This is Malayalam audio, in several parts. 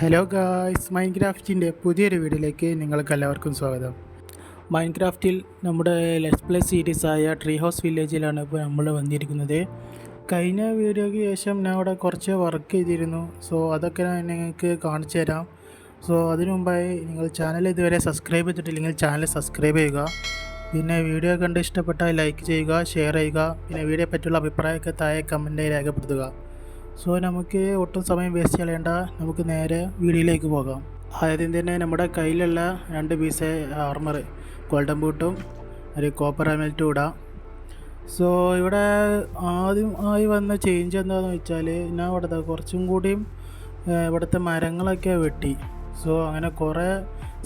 ഹലോ ഗായ്സ്, മൈൻക്രാഫ്റ്റിൻ്റെ പുതിയൊരു വീഡിയോയിലേക്ക് നിങ്ങൾക്ക് എല്ലാവർക്കും സ്വാഗതം. മൈൻക്രാഫ്റ്റിൽ നമ്മുടെ ലെറ്റ്സ് പ്ലേ സീരീസായ ട്രീ ഹൗസ് വില്ലേജിലാണ് ഇപ്പോൾ നമ്മൾ വന്നിരിക്കുന്നത്. കഴിഞ്ഞ വീഡിയോയ്ക്ക് ശേഷം ഞാൻ അവിടെ കുറച്ച് വർക്ക് ചെയ്തിരുന്നു. സോ അതൊക്കെ ഞാൻ നിങ്ങൾക്ക് കാണിച്ചു തരാം. സോ അതിനു മുമ്പായി നിങ്ങൾ ചാനൽ ഇതുവരെ സബ്സ്ക്രൈബ് ചെയ്തിട്ടില്ലെങ്കിൽ ചാനൽ സബ്സ്ക്രൈബ് ചെയ്യുക. പിന്നെ വീഡിയോ കണ്ട് ഇഷ്ടപ്പെട്ടാൽ ലൈക്ക് ചെയ്യുക, ഷെയർ ചെയ്യുക. പിന്നെ വീഡിയോ പറ്റിയുള്ള അഭിപ്രായമൊക്കെ താഴെ കമൻറ്റായി രേഖപ്പെടുത്തുക. സോ നമുക്ക് ഒട്ടും സമയം വേസ്റ്റ് ചെയ്യേണ്ട, നമുക്ക് നേരെ വീഡിയോയിലേക്ക് പോകാം. ആദ്യം തന്നെ നമ്മുടെ കയ്യിലുള്ള 2 പീസ് ആർമർ, ഗോൾഡൻ ബൂട്ടും ഒരു കോപ്പർ ഹെൽമെറ്റും ഇടാം. സോ ഇവിടെ ആദ്യം വന്ന ചേഞ്ച് എന്താണെന്ന് വെച്ചാൽ, ഞാൻ ഇവിടെ കുറച്ചും കൂടിയും ഇവിടുത്തെ മരങ്ങളൊക്കെ വെട്ടി. സോ അങ്ങനെ കുറേ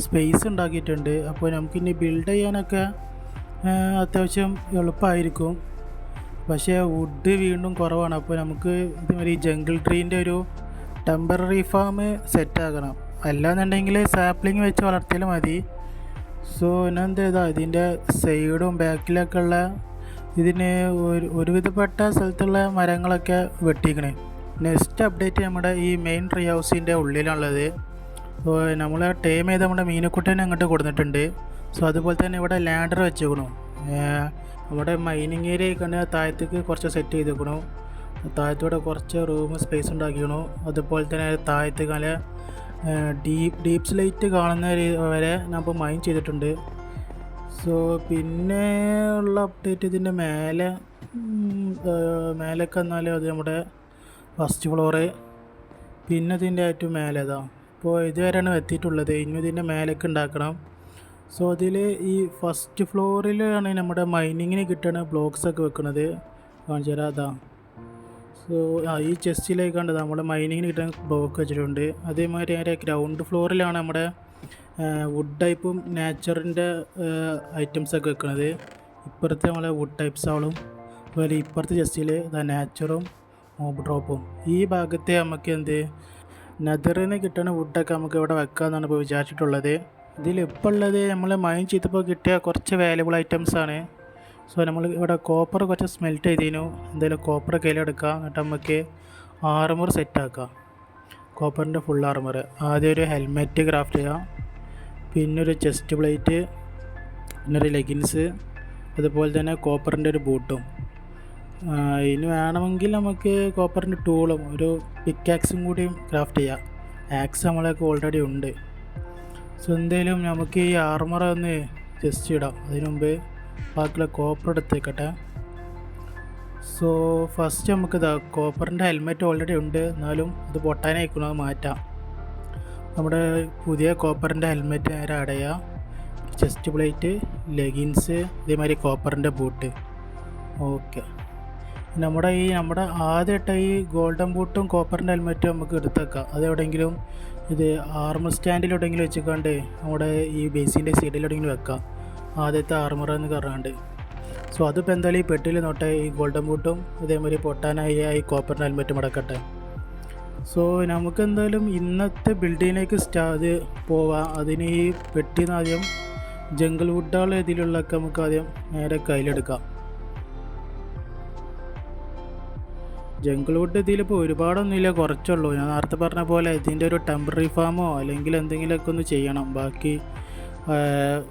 സ്പേസ് ഉണ്ടാക്കിയിട്ടുണ്ട്. അപ്പോൾ നമുക്കിനി ബിൽഡ് ചെയ്യാനൊക്കെ അത്യാവശ്യം എളുപ്പമായിരിക്കും. പക്ഷേ വുഡ് വീണ്ടും കുറവാണ്. അപ്പോൾ നമുക്ക് ഇതുമാതിരി ജംഗിൾ ട്രീൻ്റെ ഒരു ടെമ്പററി ഫാം സെറ്റാക്കണം. അല്ലാന്നുണ്ടെങ്കിൽ സാപ്ലിങ് വെച്ച് വളർത്തിയാലും മതി. സോ എന്താ ഇതിൻ്റെ സൈഡും ബാക്കിലൊക്കെ ഉള്ള ഇതിന് ഒരുവിധപ്പെട്ട സ്ഥലത്തുള്ള മരങ്ങളൊക്കെ വെട്ടിക്കണേ. നെക്സ്റ്റ് അപ്ഡേറ്റ് നമ്മുടെ ഈ മെയിൻ ട്രീ ഹൗസിൻ്റെ ഉള്ളിലുള്ളത്. സോ നമ്മൾ ടൈം ചെയ്ത് നമ്മുടെ മീനക്കുട്ടനെ അങ്ങോട്ട് കൊടുത്തിട്ടുണ്ട്. സോ അതുപോലെ തന്നെ ഇവിടെ ലാഡർ വെച്ചേക്കണു. നമ്മുടെ മൈനിങ് ഏരിയ കണ്ട് താഴത്തേക്ക് കുറച്ച് സെറ്റ് ചെയ്തേക്കണു. താഴത്തൂടെ കുറച്ച് റൂം സ്പേസ് ഉണ്ടാക്കിക്കണു. അതുപോലെ തന്നെ താഴത്ത് നല്ല ഡീപ്പ് സ്ലൈറ്റ് കാണുന്ന വരെ ഞാൻ ഇപ്പോൾ മൈൻ ചെയ്തിട്ടുണ്ട്. സോ പിന്നെ ഉള്ള അപ്ഡേറ്റ് ഇതിൻ്റെ മേലൊക്കെ എന്നാലും അത് നമ്മുടെ ഫസ്റ്റ് ഫ്ലോറ്, പിന്നെ ഇതിൻ്റെ ഏറ്റവും മേലേതാ. അപ്പോൾ ഇതുവരെയാണ് എത്തിയിട്ടുള്ളത്. ഇനി ഇതിൻ്റെ മേലൊക്കെ ഉണ്ടാക്കണം. സോ അതിൽ ഈ ഫസ്റ്റ് ഫ്ലോറിലാണ് നമ്മുടെ മൈനിങ്ങിന് കിട്ടുന്ന ബ്ലോക്സൊക്കെ വെക്കുന്നത്. കാണിച്ചു തരാം, അതാ. സോ ഈ ചെസ്റ്റിലേക്കാണ്ട് നമ്മുടെ മൈനിങ്ങിന് കിട്ടുന്ന ബ്ലോക്ക് വെച്ചിട്ടുണ്ട്. അതേമാതിരി അതിൻ്റെ ഗ്രൗണ്ട് ഫ്ലോറിലാണ് നമ്മുടെ വുഡ് ടൈപ്പും നാച്ചറിൻ്റെ ഐറ്റംസൊക്കെ വെക്കുന്നത്. ഇപ്പുറത്തെ നമ്മളെ വുഡ് ടൈപ്സ് ആളും, അതുപോലെ ഇപ്പുറത്തെ ചെസ്റ്റിൽ നാച്ചറും മോബ് ഡ്രോപ്പും. ഈ ഭാഗത്തെ നമുക്ക് നെതറിൽ നിന്ന് കിട്ടുന്ന വുഡൊക്കെ നമുക്ക് ഇവിടെ വെക്കാമെന്നാണ് ഇപ്പോൾ വിചാരിച്ചിട്ടുള്ളത്. ഇതിലിപ്പോൾ ഉള്ളത് നമ്മൾ മൈൻ ചെയ്തപ്പോൾ കിട്ടിയ കുറച്ച് വാല്യുബിൾ ഐറ്റംസാണ്. സോ നമ്മൾ ഇവിടെ കോപ്പർ കുറച്ച് സ്മെൽറ്റ് ചെയ്തിരുന്നു. എന്തായാലും കോപ്പർ കയ്യിലെടുക്കാം, എന്നിട്ട് നമുക്ക് ആർമർ സെറ്റാക്കാം. കോപ്പറിൻ്റെ ഫുൾ ആർമർ. ആദ്യം ഒരു ഹെൽമെറ്റ് ക്രാഫ്റ്റ് ചെയ്യാം, പിന്നെ ഒരു ചെസ്റ്റ് പ്ലേറ്റ്, പിന്നെ ഒരു ലെഗിൻസ്, അതുപോലെ തന്നെ കോപ്പറിൻ്റെ ഒരു ബൂട്ടും. ഇനി വേണമെങ്കിൽ നമുക്ക് കോപ്പറിൻ്റെ ടൂളും ഒരു പിക്കാക്സും കൂടിയും ക്രാഫ്റ്റ് ചെയ്യാം. ആക്സ് നമ്മളൊക്കെ ഓൾറെഡി ഉണ്ട്. സോ എന്തായാലും നമുക്ക് ഈ ആർമർ ഒന്ന് ജസ്റ്റ് ഇടാം. അതിന് മുമ്പ് ബാക്കിയുള്ള കോപ്പർ എടുത്തേക്കട്ടെ. സോ ഫസ്റ്റ് നമുക്ക് കോപ്പറിൻ്റെ ഹെൽമെറ്റ് ഓൾറെഡി ഉണ്ട്, എന്നാലും ഇത് പൊട്ടാനായിക്കണം, അത് മാറ്റാം. നമ്മുടെ പുതിയ കോപ്പറിൻ്റെ ഹെൽമെറ്റ് നേരെ ആഡ് ചെയ്യാം. ചെസ്റ്റ് പ്ലേറ്റ്, ലെഗിൻസ്, ഇതേമാതിരി കോപ്പറിൻ്റെ ബൂട്ട്. ഓക്കെ, നമ്മുടെ ആദ്യമായിട്ട് ഈ ഗോൾഡൻ ബൂട്ടും കോപ്പറിൻ്റെ ഹെൽമെറ്റും നമുക്ക് എടുത്തേക്കാം. അതെവിടെയെങ്കിലും ഇത് ആർമർ സ്റ്റാൻഡിലെവിടെയെങ്കിലും വെച്ചിക്കാണ്ട് നമ്മുടെ ഈ ബേസിൻ്റെ സൈഡിലെവിടെയെങ്കിലും വെക്കാം, ആദ്യത്തെ ആർമർ എന്ന് പറഞ്ഞാണ്ട്. സോ അതിപ്പോൾ എന്തായാലും ഈ പെട്ടിയിൽ നോട്ടെ. ഈ ഗോൾഡൻ ബൂട്ടും അതേമാതിരി പൊട്ടാനായി ഈ കോപ്പറിൻ്റെ ഹെൽമെറ്റും അടക്കട്ടെ. സോ നമുക്ക് എന്തായാലും ഇന്നത്തെ ബിൽഡിങ്ങിലേക്ക് പോവാം. അതിന് ഈ പെട്ടിന്ന് ആദ്യം ജംഗിൾ വുഡുകൾ ഇതിലുള്ളതൊക്കെ നമുക്ക് ആദ്യം നേരെ കയ്യിലെടുക്കാം. ജംഗിൾ വുഡ് ഇതിലിപ്പോൾ ഒരുപാടൊന്നുമില്ല, കുറച്ചുള്ളൂ. ഞാൻ നേരത്തെ പറഞ്ഞ പോലെ ഇതിൻ്റെ ഒരു ടെമ്പററി ഫാമോ അല്ലെങ്കിൽ എന്തെങ്കിലുമൊക്കെ ഒന്ന് ചെയ്യണം, ബാക്കി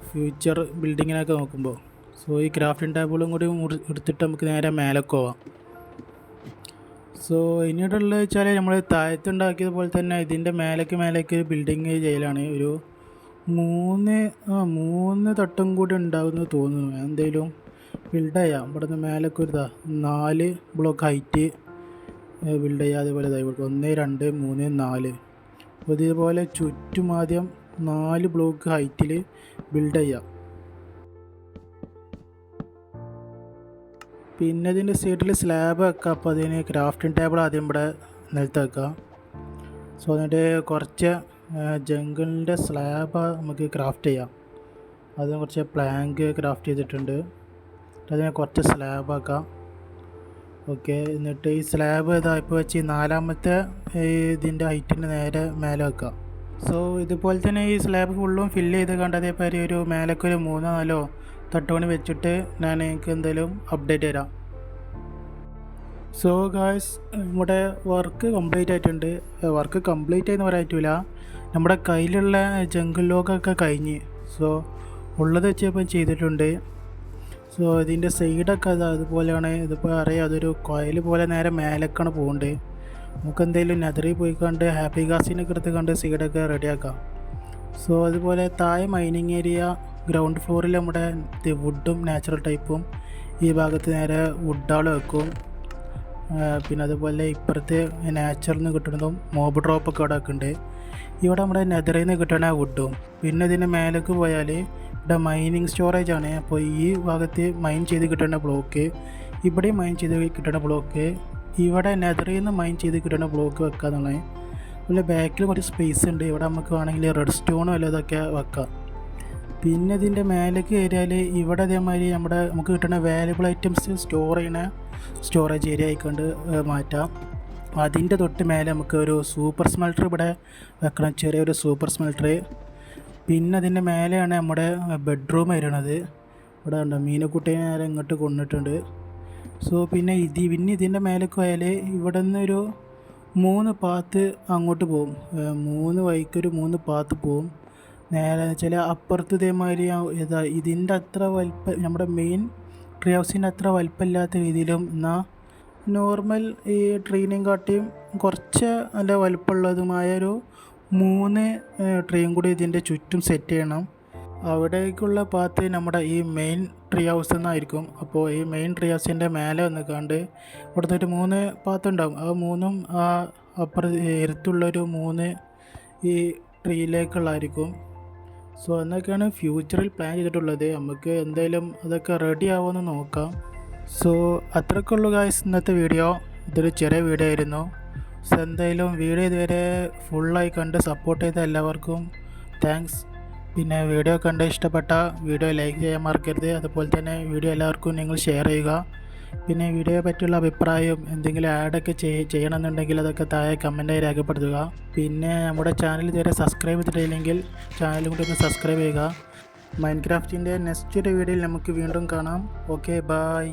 ഫ്യൂച്ചർ ബിൽഡിങ്ങിനൊക്കെ നോക്കുമ്പോൾ. സോ ഈ ക്രാഫ്റ്റിംഗ് ടേബിളും കൂടി എടുത്തിട്ട് നമുക്ക് നേരെ മേലേക്ക് പോവാം. സോ ഇനിയുള്ളത് വെച്ചാൽ നമ്മൾ താഴത്തുണ്ടാക്കിയതുപോലെ തന്നെ ഇതിൻ്റെ മേലേക്ക് ബിൽഡിങ് ചെയ്യലാണ്. ഒരു 3 തട്ടും കൂടി ഉണ്ടാകുമെന്ന് തോന്നുന്നു. എന്തെങ്കിലും ബിൽഡ് ചെയ്യാം. ഇവിടെ നിന്ന് മേലേക്ക് ഒരു 4 ബ്ലോക്ക് ഹൈറ്റ് ബിൽഡ് ചെയ്യുക. അതേപോലെ 1 2 3 4. അപ്പോൾ ഇതേപോലെ ചുറ്റും ആദ്യം 4 ബ്ലോക്ക് ഹൈറ്റിൽ ബിൽഡ് ചെയ്യാം. പിന്നെ ഇതിൻ്റെ സൈഡിൽ സ്ലാബ് വെക്കാം. അപ്പോൾ അതിന് ക്രാഫ്റ്റിംഗ് ടേബിൾ ആദ്യം ഇവിടെ നിലത്ത് വെക്കാം. സോ എന്നിട്ട് കുറച്ച് ജംഗിളിൻ്റെ സ്ലാബ് നമുക്ക് ക്രാഫ്റ്റ് ചെയ്യാം. അതിന് കുറച്ച് പ്ലാങ്ക് ക്രാഫ്റ്റ് ചെയ്തിട്ടുണ്ട്. അതിനെ കുറച്ച് സ്ലാബ് ആക്കാം. ഓക്കെ, എന്നിട്ട് ഈ സ്ലാബ് ഇപ്പോൾ വെച്ച് 4ാമത്തെ ഇതിൻ്റെ ഹൈറ്റിന് നേരെ മേലെ വെക്കാം. സോ ഇതുപോലെ തന്നെ ഈ സ്ലാബ് ഫുള്ളും ഫില്ല് ചെയ്ത് കണ്ട് അതേപോലെ ഒരു മേലേക്ക് ഒരു 3 4 തട്ടുപണി വെച്ചിട്ട് ഞാൻ എനിക്ക് എന്തായാലും അപ്ഡേറ്റ് തരാം. സോ ഗായ്സ്, നമ്മുടെ വർക്ക് കംപ്ലീറ്റ് ആയിട്ടുണ്ട്. വർക്ക് കംപ്ലീറ്റ് ആയെന്ന് പറയാൻ പറ്റില്ല, നമ്മുടെ കയ്യിലുള്ള ജംഗിൾ ലോക്കൊക്കെ കഴിഞ്ഞ്. സോ ഉള്ളത് വെച്ചപ്പം ചെയ്തിട്ടുണ്ട്. സോ ഇതിൻ്റെ സൈഡൊക്കെ അതുപോലെയാണ്. ഇതിപ്പോൾ അറിയാം, അതൊരു കോയിൽ പോലെ നേരെ മേലേക്കാണ് പോകുന്നത്. നമുക്ക് എന്തെങ്കിലും നെതറിൽ പോയി കണ്ട് ഹാപ്പി ഗാസിനൊക്കെ എടുത്ത് കണ്ട് സൈഡൊക്കെ റെഡിയാക്കാം. സോ അതുപോലെ താഴെ മൈനിങ് ഏരിയ, ഗ്രൗണ്ട് ഫ്ലോറിൽ നമ്മുടെ വുഡും നാച്ചുറൽ ടൈപ്പും, ഈ ഭാഗത്ത് നേരെ വുഡാൾ വെക്കും. പിന്നെ അതുപോലെ ഇപ്പുറത്ത് നാച്ചുറൽ നിന്ന് കിട്ടുന്നതും മോബ് ഡ്രോപ്പൊക്കെ ഇവിടെ വെക്കുന്നുണ്ട്. ഇവിടെ നമ്മുടെ നെതറിൽ നിന്ന് കിട്ടുന്ന വുഡും. പിന്നെ ഇതിൻ്റെ മേലേക്ക് പോയാൽ ഇവിടെ മൈനിങ് സ്റ്റോറേജ് ആണ്. അപ്പോൾ ഈ ഭാഗത്ത് മൈൻ ചെയ്ത് കിട്ടുന്ന ബ്ലോക്ക്, ഇവിടെ മൈൻ ചെയ്ത് കിട്ടുന്ന ബ്ലോക്ക്, ഇവിടെ നെതറിൽ നിന്ന് മൈൻ ചെയ്ത് കിട്ടുന്ന ബ്ലോക്ക് വെക്കുക എന്നുള്ളത്. അതുപോലെ ബാക്കിൽ കുറച്ച് സ്പേസ് ഉണ്ട്. ഇവിടെ നമുക്ക് വേണമെങ്കിൽ റെഡ് സ്റ്റോണോ അല്ല ഇതൊക്കെ വെക്കാം. പിന്നെ ഇതിൻ്റെ മേലേക്ക് കയറിയാൽ ഇവിടെ അതേമാതിരി നമുക്ക് കിട്ടുന്ന വാല്യുബിൾ ഐറ്റംസ് സ്റ്റോർ ചെയ്യുന്ന സ്റ്റോറേജ് ഏരിയ ആയിക്കൊണ്ട് മാറ്റാം. അതിൻ്റെ തൊട്ട് മേലെ നമുക്ക് ഒരു സൂപ്പർ സ്മെൽട്ടർ ഇവിടെ വെക്കണം, ചെറിയൊരു സൂപ്പർ സ്മെൽട്ടർ. പിന്നെ അതിൻ്റെ മേലെയാണ് നമ്മുടെ ബെഡ്റൂം വരുന്നത്. ഇവിടെ ഉണ്ട് മീനക്കുട്ടീനെ നേരെ ഇങ്ങോട്ട് കൊണ്ടിട്ടുണ്ട്. സോ പിന്നെ ഇതിൻ്റെ മേലേക്ക് പോയാൽ ഇവിടെ നിന്നൊരു 3 പാത്ത് അങ്ങോട്ട് പോകും. 3 വഴിക്കൊരു 3 പാത്ത് പോകും. നേരെ വെച്ചാൽ അപ്പുറത്ത് ഇതേമാതിരി ഇതിൻ്റെ അത്ര നമ്മുടെ മെയിൻ ട്രീ ഹൗസിൻ്റെ അത്ര വലിപ്പമില്ലാത്ത രീതിയിലും, എന്നാൽ നോർമൽ ഈ ട്രീനെയും കാട്ടിയും കുറച്ച് നല്ല വലിപ്പമുള്ളതുമായൊരു 3 ട്രീയും കൂടി ഇതിൻ്റെ ചുറ്റും സെറ്റ് ചെയ്യണം. അവിടേക്കുള്ള പാത്ത് നമ്മുടെ ഈ മെയിൻ ട്രീ ഹൗസ് എന്നായിരിക്കും. അപ്പോൾ ഈ മെയിൻ ട്രീ ഹൗസിൻ്റെ മേലെ വന്നിക്കാണ്ട് ഇവിടുത്തെ ഒരു 3 പാത്ത് ഉണ്ടാകും. ആ 3ഉം ആ എരുത്തുള്ളൊരു 3 ഈ ട്രീയിലേക്കുള്ളതായിരിക്കും. സോ എന്നൊക്കെയാണ് ഫ്യൂച്ചറിൽ പ്ലാൻ ചെയ്തിട്ടുള്ളത്. നമുക്ക് എന്തായാലും അതൊക്കെ റെഡി ആവുമെന്ന് നോക്കാം. സോ അത്രയ്ക്കുള്ളൂ ഗായ്സ് ഇന്നത്തെ വീഡിയോ. ഇതൊരു ചെറിയ വീഡിയോ ആയിരുന്നു. സോ എന്തായാലും വീഡിയോ ഇതുവരെ ഫുള്ളായി കണ്ട് സപ്പോർട്ട് ചെയ്ത എല്ലാവർക്കും താങ്ക്സ്. പിന്നെ വീഡിയോ കണ്ട് ഇഷ്ടപ്പെട്ട വീഡിയോ ലൈക്ക് ചെയ്യാൻ മറക്കരുത്. അതുപോലെ തന്നെ വീഡിയോ എല്ലാവർക്കും നിങ്ങൾ ഷെയർ ചെയ്യുക. പിന്നെ വീഡിയോയെ പറ്റിയുള്ള അഭിപ്രായം എന്തെങ്കിലും ആഡൊക്കെ ചെയ്യണമെന്നുണ്ടെങ്കിൽ അതൊക്കെ താഴെ കമൻറ്റായി രേഖപ്പെടുത്തുക. പിന്നെ നമ്മുടെ ചാനൽ ഇതുവരെ സബ്സ്ക്രൈബ് ചെയ്തിട്ടില്ലെങ്കിൽ ചാനലും കൂടി ഒന്ന് സബ്സ്ക്രൈബ് ചെയ്യുക. മൈൻക്രാഫ്റ്റിൻ്റെ നെക്സ്റ്റ് ഒരു വീഡിയോയിൽ നമുക്ക് വീണ്ടും കാണാം. Okay, by.